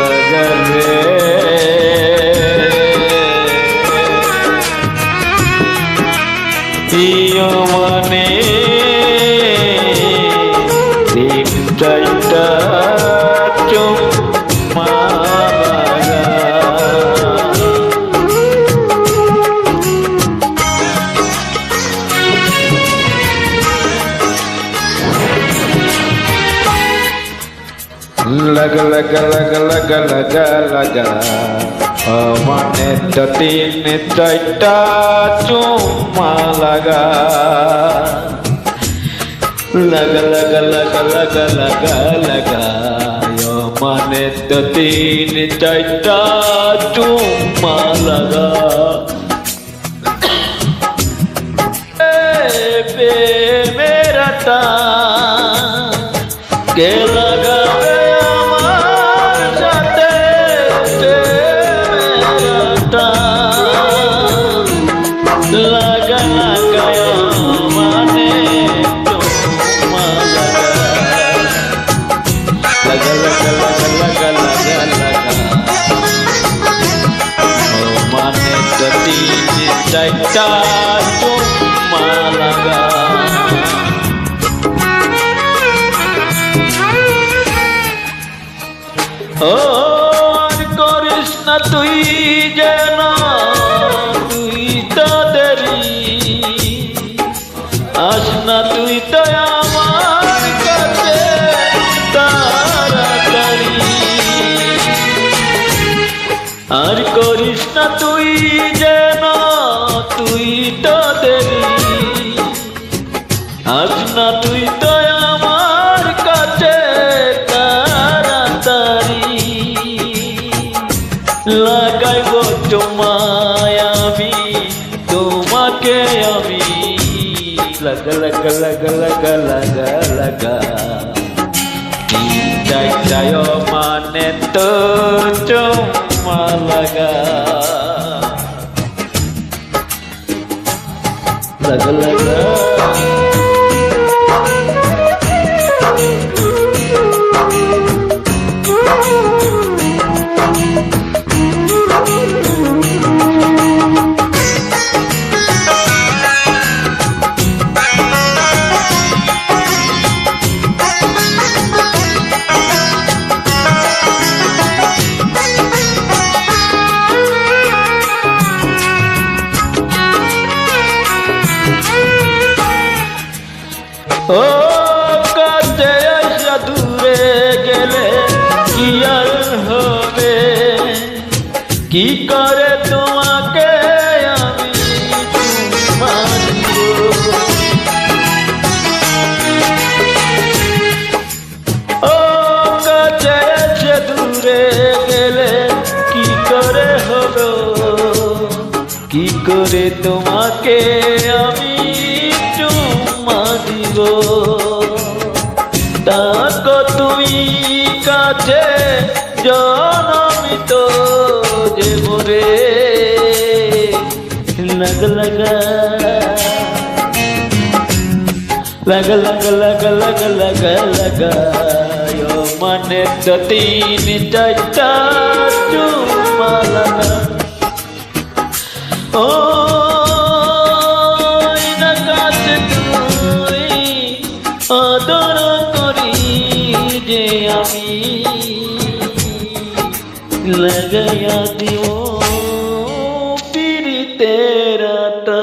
লাগালে ইয়ো মানে দিন চাইটা চুম্মা লাগা laga laga laga laga laga মানে তিন চারটা চুম্মা লাগা laga laga laga laga laga laga মানে তিন চারটা চুম্মা লাগা मेरा के लगा लगा गया माने चुम्मा लगा लगा लगा लगा लगा लगा लगा माने तीन चारटा चुम्मा लगा ओ करिस ना तुई जेना আসনা তুই তো আমার কাছে তাড়াতাড়ি আর করিস না তুই যেন তুই তো দেরি আসনা তুই তো আমার কাছে তাড়াতাড়ি লাগাইব তোমায় আমি তোমাকে আমি लगा लगा लगा लगा लगा लगा चायो माने तो चुम्मा लगा लगा लगा ও কাছে আইসা দূরে গেলে কি আর হবে কি করে তোমাকে আমি চুম্মা দিব ও কাছে আইসা দূরে গেলে কি করে হবে কি করে তোমাকে আমি দিব তাকো তুমি কাছে জনমিত যে মোরে লাগা লাগা লাগা লাগা লাগা লাগা লাগা লাগা মানে তিন চারটা চুম্মা লাগা ও আদর করি যে আমি লাগাইয়া দিও পিরিতের আটা।